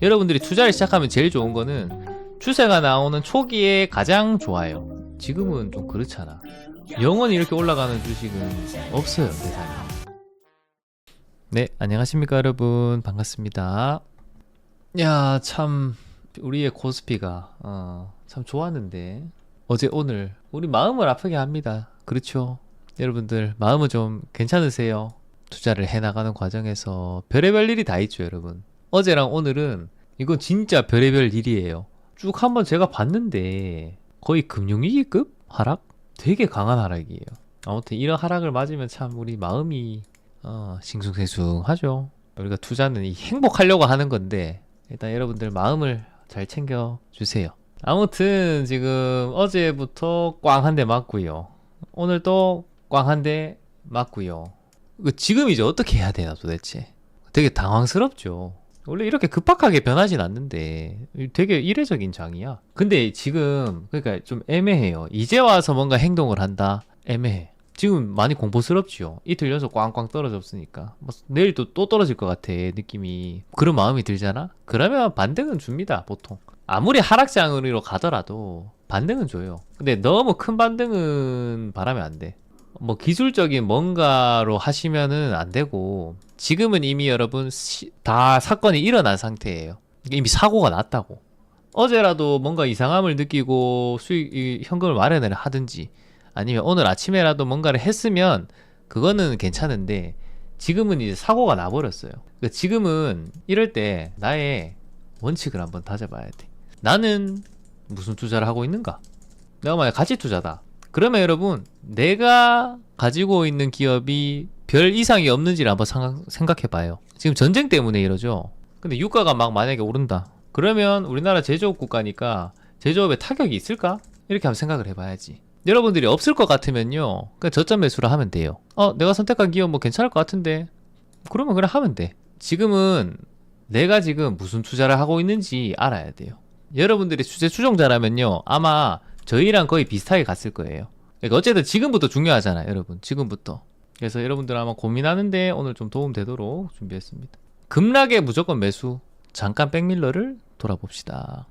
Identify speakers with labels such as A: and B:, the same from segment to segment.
A: 여러분들이 투자를 시작하면 제일 좋은 거는 추세가 나오는 초기에 가장 좋아요. 지금은 좀 그렇잖아. 영원히 이렇게 올라가는 주식은 없어요, 세상에. 네, 안녕하십니까 여러분, 반갑습니다. 야, 참 우리의 코스피가 참 좋았는데 어제 오늘 우리 마음을 아프게 합니다. 그렇죠? 여러분들 마음은 좀 괜찮으세요? 투자를 해나가는 과정에서 별의별 일이 다 있죠, 여러분. 어제랑 오늘은 이건 진짜 별의별 일이에요. 쭉 한번 제가 봤는데 거의 금융위기급 하락? 되게 강한 하락이에요. 아무튼 이런 하락을 맞으면 참 우리 마음이 싱숭생숭하죠. 우리가 투자는 이 행복하려고 하는 건데 일단 여러분들 마음을 잘 챙겨주세요. 아무튼 지금 어제부터 꽝 한 대 맞고요. 오늘 또 꽝 한 대 맞고요. 지금 이제 어떻게 해야 되나 도대체. 되게 당황스럽죠. 원래 이렇게 급박하게 변하진 않는데 되게 이례적인 장이야. 근데 지금 그러니까 좀 애매해요. 이제 와서 뭔가 행동을 한다? 애매해. 지금 많이 공포스럽지요. 이틀 연속 꽝꽝 떨어졌으니까 뭐 내일 또 떨어질 것 같아 느낌이. 그런 마음이 들잖아? 그러면 반등은 줍니다 보통. 아무리 하락장으로 가더라도 반등은 줘요. 근데 너무 큰 반등은 바라면 안 돼. 뭐 기술적인 뭔가로 하시면은 안 되고, 지금은 이미 여러분 다 사건이 일어난 상태예요. 이미 사고가 났다고. 어제라도 뭔가 이상함을 느끼고 현금을 마련을 하든지 아니면 오늘 아침에라도 뭔가를 했으면 그거는 괜찮은데, 지금은 이제 사고가 나버렸어요. 그러니까 지금은 이럴 때 나의 원칙을 한번 다져봐야 돼. 나는 무슨 투자를 하고 있는가? 내가 만약 가치 투자다. 그러면 여러분, 내가 가지고 있는 기업이 별 이상이 없는지를 한번 생각해봐요. 지금 전쟁 때문에 이러죠. 근데 유가가 막 만약에 오른다. 그러면 우리나라 제조업 국가니까 제조업에 타격이 있을까? 이렇게 한번 생각을 해봐야지. 여러분들이 없을 것 같으면요, 그냥 저점 매수를 하면 돼요. 내가 선택한 기업 뭐 괜찮을 것 같은데, 그러면 그냥 하면 돼. 지금은 내가 지금 무슨 투자를 하고 있는지 알아야 돼요. 여러분들이 주제 추종자라면요, 아마 저희랑 거의 비슷하게 갔을 거예요. 그러니까 어쨌든 지금부터 중요하잖아요, 여러분. 지금부터. 그래서 여러분들 아마 고민하는데 오늘 좀 도움 되도록 준비했습니다. 급락에 무조건 매수. 잠깐 백밀러를 돌아봅시다.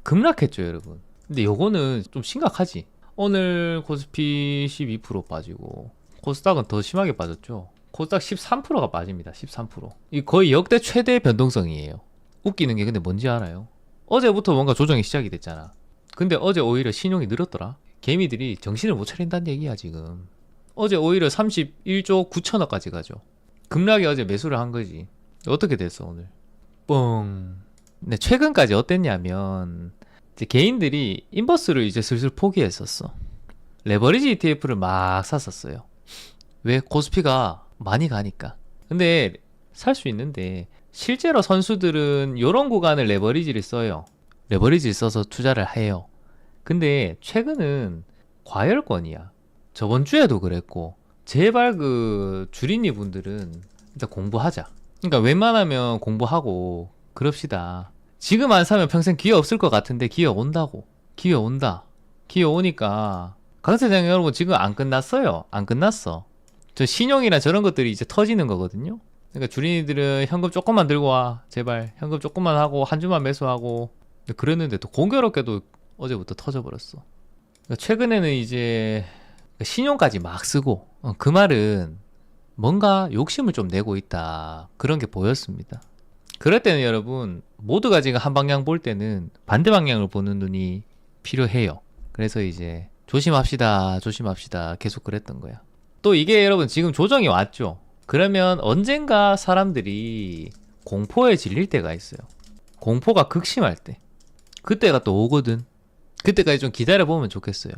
A: 급락했죠, 여러분. 근데 요거는 좀 심각하지. 오늘 코스피 12% 빠지고 코스닥은 더 심하게 빠졌죠. 코스닥 13%가 빠집니다. 13%. 이 거의 역대 최대 변동성이에요. 웃기는 게 근데 뭔지 알아요? 어제부터 뭔가 조정이 시작이 됐잖아. 근데 어제 오히려 신용이 늘었더라. 개미들이 정신을 못 차린다는 얘기야 지금. 어제 오히려 31조 9천억까지 가죠. 급락이 어제 매수를 한 거지. 어떻게 됐어 오늘? 뻥. 근데 최근까지 어땠냐면 이제 개인들이 인버스를 이제 슬슬 포기했었어. 레버리지 ETF를 막 샀었어요. 왜? 코스피가 많이 가니까. 근데 살 수 있는데 실제로 선수들은 이런 구간을 레버리지를 써요. 레버리지를 써서 투자를 해요. 근데 최근은 과열권이야. 저번 주에도 그랬고. 제발 그 주린이 분들은 일단 공부하자. 그러니까 웬만하면 공부하고 그럽시다. 지금 안 사면 평생 기회 없을 것 같은데 기회 온다고. 기회 온다. 기회 오니까 강세장 여러분 지금 안 끝났어요. 안 끝났어. 저 신용이나 저런 것들이 이제 터지는 거거든요. 그러니까 주린이들은 현금 조금만 들고 와. 제발 현금 조금만 하고 한 주만 매수하고. 그랬는데 또 공교롭게도 어제부터 터져버렸어. 그러니까 최근에는 이제 신용까지 막 쓰고, 그 말은 뭔가 욕심을 좀 내고 있다, 그런 게 보였습니다. 그럴 때는 여러분 모두가 지금 한 방향 볼 때는 반대 방향을 보는 눈이 필요해요. 그래서 이제 조심합시다 조심합시다 계속 그랬던 거야. 또 이게 여러분 지금 조정이 왔죠. 그러면 언젠가 사람들이 공포에 질릴 때가 있어요. 공포가 극심할 때. 그때가 또 오거든. 그때까지 좀 기다려보면 좋겠어요.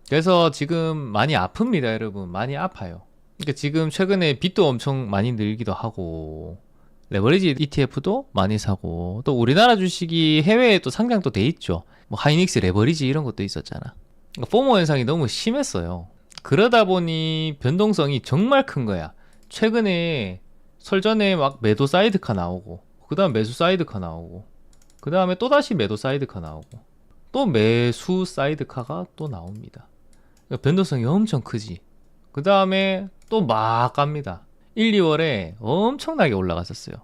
A: 그래서 지금 많이 아픕니다, 여러분. 많이 아파요. 그러니까 지금 최근에 빚도 엄청 많이 늘기도 하고, 레버리지 ETF도 많이 사고, 또 우리나라 주식이 해외에 또 상장도 돼 있죠. 뭐 하이닉스 레버리지 이런 것도 있었잖아. 그러니까 포모 현상이 너무 심했어요. 그러다 보니 변동성이 정말 큰 거야. 최근에 설전에 막 매도 사이드카 나오고, 그 다음 매수 사이드카 나오고, 그 다음에 또다시 매도 사이드카 나오고, 또 매수 사이드카가 또 나옵니다. 그러니까 변동성이 엄청 크지. 그 다음에 또 막 갑니다. 1, 2월에 엄청나게 올라갔었어요.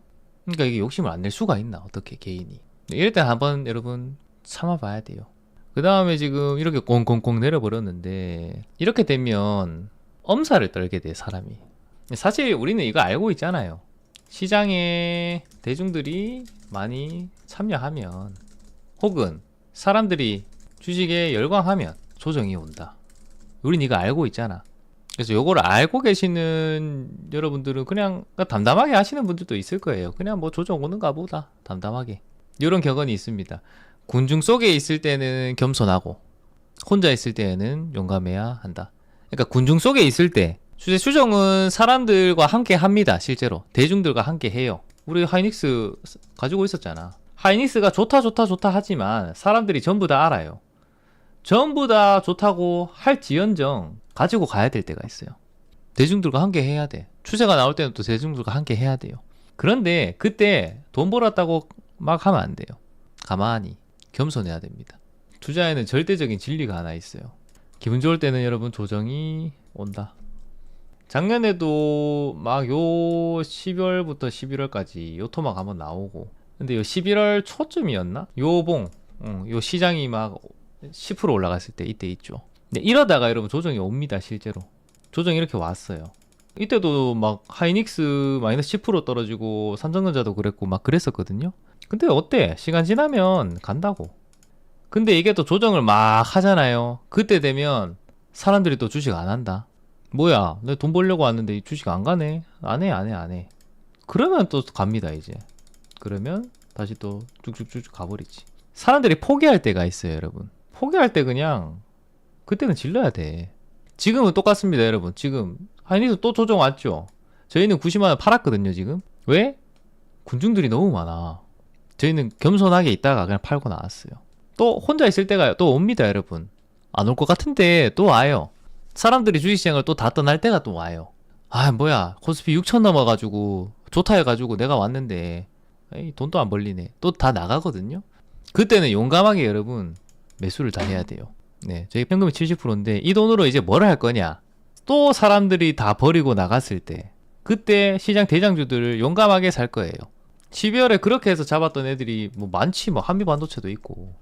A: 그러니까 이게 욕심을 안 낼 수가 있나, 어떻게 개인이. 이럴 때 한번 여러분 참아봐야 돼요. 그 다음에 지금 이렇게 꽁꽁꽁 내려버렸는데 이렇게 되면 엄살을 떨게 돼 사람이. 사실 우리는 이거 알고 있잖아요. 시장에 대중들이 많이 참여하면 혹은 사람들이 주식에 열광하면 조정이 온다. 우린 이거 알고 있잖아. 그래서 요거를 알고 계시는 여러분들은 그냥 담담하게 하시는 분들도 있을 거예요. 그냥 뭐 조정 오는가 보다 담담하게. 이런 격언이 있습니다. 군중 속에 있을 때는 겸손하고 혼자 있을 때는 용감해야 한다. 그러니까 군중 속에 있을 때 추세 추정은 사람들과 함께 합니다. 실제로 대중들과 함께 해요. 우리 하이닉스 가지고 있었잖아. 하이닉스가 좋다 하지만 사람들이 전부 다 알아요. 전부 다 좋다고 할지언정 가지고 가야 될 때가 있어요. 대중들과 함께 해야 돼. 추세가 나올 때는 또 대중들과 함께 해야 돼요. 그런데 그때 돈 벌었다고 막 하면 안 돼요. 가만히 겸손해야 됩니다. 투자에는 절대적인 진리가 하나 있어요. 기분 좋을 때는 여러분 조정이 온다. 작년에도 막 요 10월부터 11월까지 요 토막 한번 나오고, 근데 요 11월 초쯤이었나? 요 시장이 막 10% 올라갔을 때 이때 있죠. 근데 이러다가 여러분 조정이 옵니다. 실제로 조정이 이렇게 왔어요. 이때도 막 하이닉스 마이너스 10% 떨어지고 삼성전자도 그랬고 막 그랬었거든요. 근데 어때? 시간 지나면 간다고. 근데 이게 또 조정을 막 하잖아요. 그때 되면 사람들이 또 주식 안 한다. 뭐야, 내 돈 벌려고 왔는데 주식 안 가네? 안 해. 그러면 또 갑니다. 이제 그러면 다시 또 쭉쭉쭉 가버리지. 사람들이 포기할 때가 있어요. 여러분, 포기할 때 그냥 그때는 질러야 돼. 지금은 똑같습니다. 여러분, 지금 하이닉스 또 조정 왔죠. 저희는 90만원 팔았거든요. 지금 왜? 군중들이 너무 많아. 저희는 겸손하게 있다가 그냥 팔고 나왔어요. 또 혼자 있을 때가 또 옵니다. 여러분, 안 올 것 같은데 또 와요. 사람들이 주식시장을 또 다 떠날 때가 또 와요. 아, 뭐야, 코스피 6천 넘어가지고 좋다 해가지고 내가 왔는데 에이, 돈도 안 벌리네. 또 다 나가거든요. 그때는 용감하게 여러분 매수를 다 해야 돼요. 네, 저희 현금이 70%인데 이 돈으로 이제 뭘 할 거냐. 또 사람들이 다 버리고 나갔을 때 그때 시장 대장주들을 용감하게 살 거예요. 12월에 그렇게 해서 잡았던 애들이 뭐 많지. 뭐 한미반도체도 있고,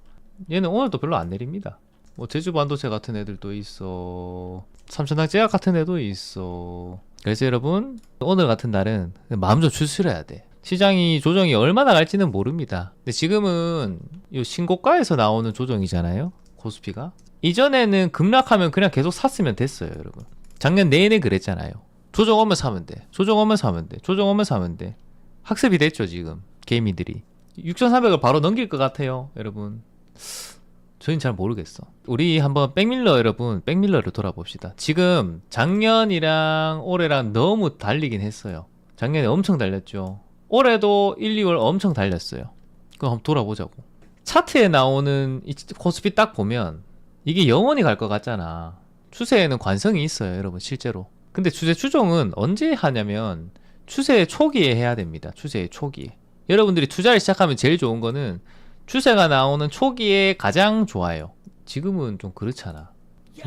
A: 얘는 오늘도 별로 안 내립니다. 뭐 제주반도체 같은 애들도 있어, 삼천항제약 같은 애도 있어. 그래서 여러분, 오늘 같은 날은 마음 좀 추스려야 돼. 시장이 조정이 얼마나 갈지는 모릅니다. 근데 지금은 이 신고가에서 나오는 조정이잖아요. 코스피가 이전에는 급락하면 그냥 계속 샀으면 됐어요. 여러분, 작년 내내 그랬잖아요. 조정 오면 사면 돼. 조정 오면 사면 돼. 조정 오면 사면 돼. 학습이 됐죠. 지금 개미들이 6,400을 바로 넘길 것 같아요. 여러분, 저희는 잘 모르겠어. 우리 한번 백밀러, 여러분, 백밀러를 돌아봅시다. 지금 작년이랑 올해랑 너무 달리긴 했어요. 작년에 엄청 달렸죠. 올해도 1, 2월 엄청 달렸어요. 그럼 한번 돌아보자고. 차트에 나오는 이 코스피 딱 보면 이게 영원히 갈 것 같잖아. 추세에는 관성이 있어요. 여러분, 실제로. 근데 추세 추종은 언제 하냐면 추세의 초기에 해야 됩니다. 추세의 초기에. 여러분들이 투자를 시작하면 제일 좋은 거는 추세가 나오는 초기에 가장 좋아요. 지금은 좀 그렇잖아.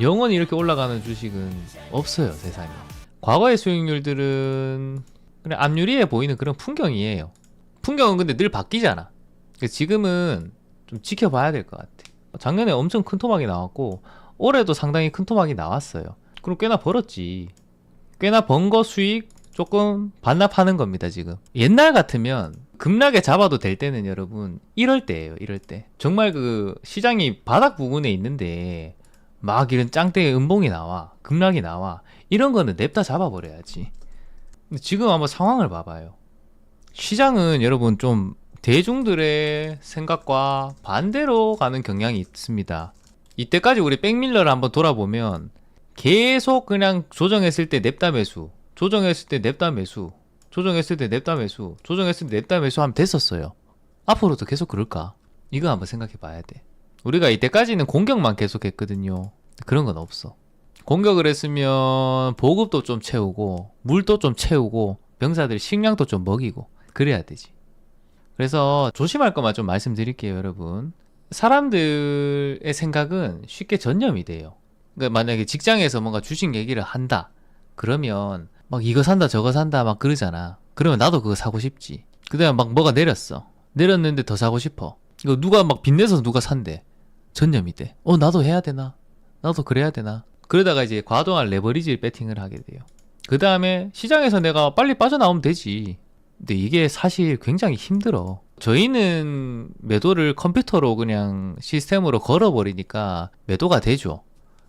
A: 영원히 이렇게 올라가는 주식은 없어요, 세상에. 과거의 수익률들은 그냥 앞유리에 보이는 그런 풍경이에요. 풍경은 근데 늘 바뀌잖아. 지금은 좀 지켜봐야 될 것 같아. 작년에 엄청 큰 토막이 나왔고 올해도 상당히 큰 토막이 나왔어요. 그럼 꽤나 벌었지. 꽤나 번 거 수익 조금 반납하는 겁니다. 지금 옛날 같으면 급락에 잡아도 될 때는 여러분 이럴 때예요. 이럴 때 정말 그 시장이 바닥 부근에 있는데 막 이런 짱대의 음봉이 나와, 급락이 나와, 이런 거는 냅다 잡아버려야지. 근데 지금 한번 상황을 봐봐요. 시장은 여러분 좀 대중들의 생각과 반대로 가는 경향이 있습니다. 이때까지 우리 백밀러를 한번 돌아보면 계속 그냥 조정했을 때 냅다 매수, 조정했을 때 냅다 매수, 조정했을 때 냅다 매수, 조정했을 때 냅다 매수 하면 됐었어요. 앞으로도 계속 그럴까? 이거 한번 생각해 봐야 돼. 우리가 이때까지는 공격만 계속 했거든요. 그런 건 없어. 공격을 했으면 보급도 좀 채우고 물도 좀 채우고 병사들 식량도 좀 먹이고 그래야 되지. 그래서 조심할 것만 좀 말씀드릴게요. 여러분, 사람들의 생각은 쉽게 전념이 돼요. 그러니까 만약에 직장에서 뭔가 주식 얘기를 한다 그러면 막 이거 산다 저거 산다 막 그러잖아. 그러면 나도 그거 사고 싶지. 그 다음에 막 뭐가 내렸어. 내렸는데 더 사고 싶어. 이거 누가 막 빚내서 누가 산대. 전념이 돼. 나도 해야 되나? 나도 그래야 되나? 그러다가 이제 과도한 레버리지 배팅을 하게 돼요. 그 다음에 시장에서 내가 빨리 빠져나오면 되지. 근데 이게 사실 굉장히 힘들어. 저희는 매도를 컴퓨터로 그냥 시스템으로 걸어버리니까 매도가 되죠.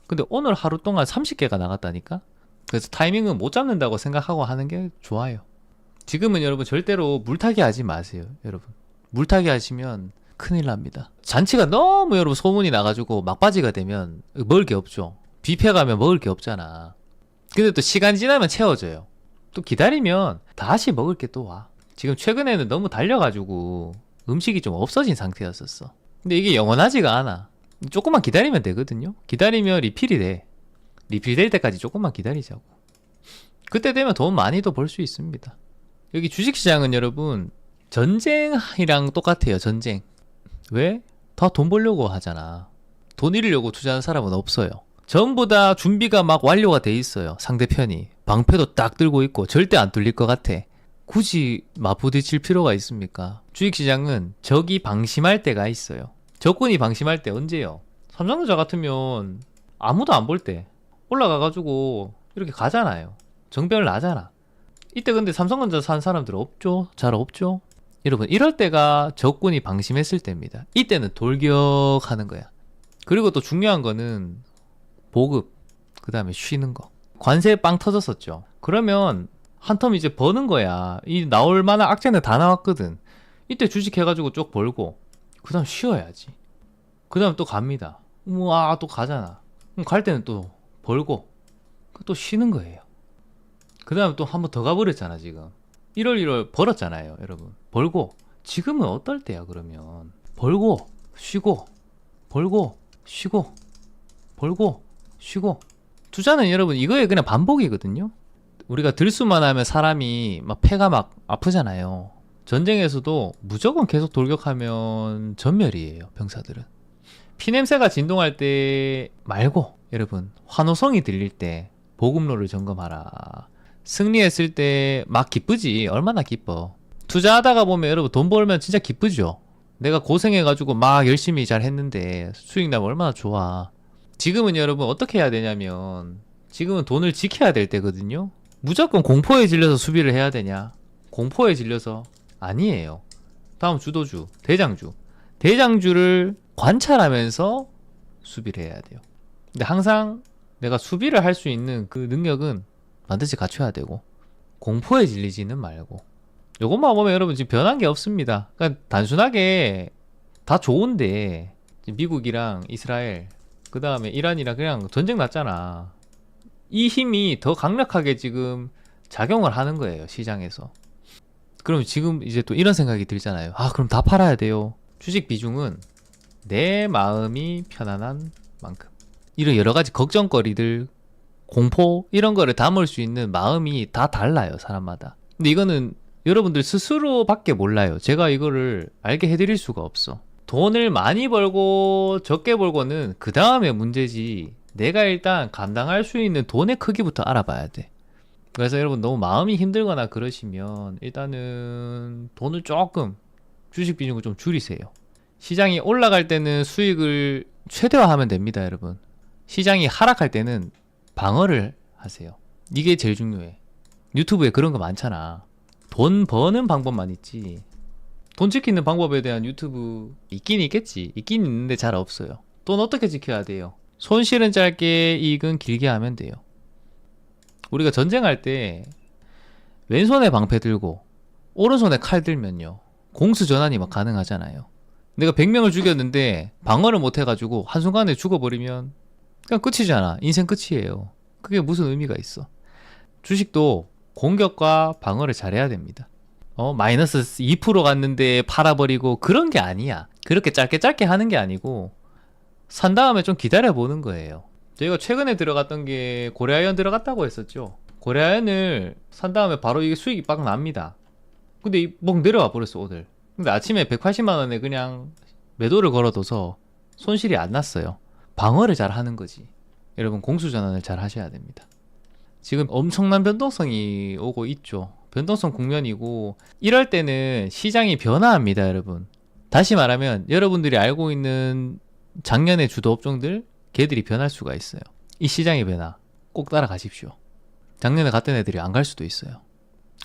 A: 근데 오늘 하루 동안 30개가 나갔다니까? 그래서 타이밍은 못 잡는다고 생각하고 하는 게 좋아요. 지금은 여러분 절대로 물타기 하지 마세요. 여러분 물타기 하시면 큰일 납니다. 잔치가 너무 여러분 소문이 나가지고 막바지가 되면 먹을 게 없죠. 뷔페 가면 먹을 게 없잖아. 근데 또 시간 지나면 채워져요. 또 기다리면 다시 먹을 게 또 와. 지금 최근에는 너무 달려가지고 음식이 좀 없어진 상태였었어. 근데 이게 영원하지가 않아. 조금만 기다리면 되거든요. 기다리면 리필이 돼. 리필 될 때까지 조금만 기다리자고. 그때 되면 돈 많이도 벌 수 있습니다. 여기 주식시장은 여러분 전쟁이랑 똑같아요. 전쟁. 왜? 다 돈 벌려고 하잖아. 돈 잃으려고 투자하는 사람은 없어요. 전부 다 준비가 막 완료가 돼 있어요. 상대편이 방패도 딱 들고 있고 절대 안 뚫릴 것 같아. 굳이 맞부딪힐 필요가 있습니까? 주식시장은 적이 방심할 때가 있어요. 적군이 방심할 때 언제요? 삼성전자 같으면 아무도 안 볼 때 올라가가지고 이렇게 가잖아요. 정배열 나잖아. 이때 근데 삼성전자 산 사람들 없죠? 잘 없죠? 여러분 이럴 때가 적군이 방심했을 때입니다. 이때는 돌격하는 거야. 그리고 또 중요한 거는 보급, 그 다음에 쉬는 거. 관세 빵 터졌었죠. 그러면 한 텀 이제 버는 거야. 이 나올 만한 악재는 다 나왔거든. 이때 주식 해가지고 쭉 벌고 그 다음 쉬어야지. 그 다음 또 갑니다. 우와 또 가잖아. 그럼 갈 때는 또 벌고 또 쉬는 거예요. 그 다음 또 한 번 더 가버렸잖아 지금. 1월 벌었잖아요 여러분. 벌고 지금은 어떨 때야 그러면. 벌고 쉬고 벌고 쉬고 벌고 쉬고. 투자는 여러분 이거에 그냥 반복이거든요. 우리가 들수만 하면 사람이 막 폐가 막 아프잖아요. 전쟁에서도 무조건 계속 돌격하면 전멸이에요. 병사들은. 피냄새가 진동할 때 말고 여러분 환호성이 들릴 때 보급로를 점검하라. 승리했을 때 막 기쁘지. 얼마나 기뻐. 투자하다가 보면 여러분 돈 벌면 진짜 기쁘죠. 내가 고생해가지고 막 열심히 잘 했는데 수익 나면 얼마나 좋아. 지금은 여러분 어떻게 해야 되냐면 지금은 돈을 지켜야 될 때거든요. 무조건 공포에 질려서 수비를 해야 되냐? 공포에 질려서 아니에요. 다음 주도주 대장주를 관찰하면서 수비를 해야 돼요. 근데 항상 내가 수비를 할 수 있는 그 능력은 반드시 갖춰야 되고 공포에 질리지는 말고. 요것만 보면 여러분 지금 변한 게 없습니다. 그러니까 단순하게 다 좋은데 미국이랑 이스라엘 그 다음에 이란이랑 그냥 전쟁 났잖아. 이 힘이 더 강력하게 지금 작용을 하는 거예요 시장에서. 그럼 지금 이제 또 이런 생각이 들잖아요. 그럼 다 팔아야 돼요. 주식 비중은 내 마음이 편안한 만큼. 이런 여러 가지 걱정거리들, 공포 이런 거를 담을 수 있는 마음이 다 달라요 사람마다. 근데 이거는 여러분들 스스로밖에 몰라요. 제가 이거를 알게 해드릴 수가 없어. 돈을 많이 벌고 적게 벌고는 그 다음에 문제지. 내가 일단 감당할 수 있는 돈의 크기부터 알아봐야 돼. 그래서 여러분 너무 마음이 힘들거나 그러시면 일단은 돈을 조금 주식 비중을 좀 줄이세요. 시장이 올라갈 때는 수익을 최대화하면 됩니다 여러분. 시장이 하락할 때는 방어를 하세요. 이게 제일 중요해. 유튜브에 그런 거 많잖아. 돈 버는 방법만 있지 돈 지키는 방법에 대한 유튜브 있긴 있겠지. 있긴 있는데 잘 없어요. 돈 어떻게 지켜야 돼요? 손실은 짧게 이익은 길게 하면 돼요. 우리가 전쟁할 때 왼손에 방패 들고 오른손에 칼 들면요 공수전환이 막 가능하잖아요. 내가 100명을 죽였는데 방어를 못 해가지고 한순간에 죽어버리면 그냥 끝이잖아. 인생 끝이에요. 그게 무슨 의미가 있어. 주식도 공격과 방어를 잘해야 됩니다. 마이너스 2% 갔는데 팔아버리고 그런 게 아니야. 그렇게 짧게 하는 게 아니고 산 다음에 좀 기다려보는 거예요. 저희가 최근에 들어갔던 게 고려아연 들어갔다고 했었죠. 고려아연을 산 다음에 바로 이게 수익이 빡 납니다. 근데 막 내려와 버렸어 오늘. 근데 아침에 180만원에 그냥 매도를 걸어둬서 손실이 안 났어요. 방어를 잘 하는 거지. 여러분 공수전환을 잘 하셔야 됩니다. 지금 엄청난 변동성이 오고 있죠. 변동성 국면이고 이럴 때는 시장이 변화합니다 여러분. 다시 말하면 여러분들이 알고 있는 작년의 주도 업종들 걔들이 변할 수가 있어요. 이 시장의 변화 꼭 따라가십시오. 작년에 갔던 애들이 안 갈 수도 있어요.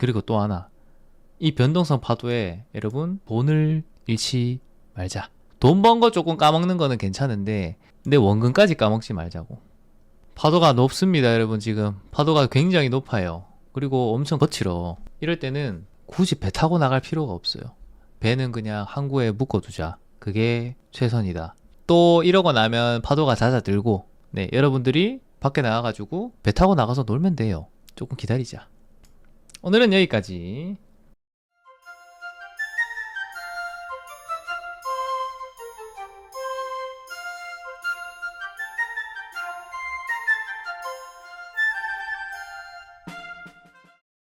A: 그리고 또 하나, 이 변동성 파도에 여러분 돈을 잃지 말자. 돈 번 거 조금 까먹는 거는 괜찮은데 내 원금까지 까먹지 말자고. 파도가 높습니다 여러분. 지금 파도가 굉장히 높아요. 그리고 엄청 거칠어. 이럴 때는 굳이 배 타고 나갈 필요가 없어요. 배는 그냥 항구에 묶어두자. 그게 최선이다. 또 이러고 나면 파도가 잦아들고, 네, 여러분들이 밖에 나가가지고 배 타고 나가서 놀면 돼요. 조금 기다리자. 오늘은 여기까지.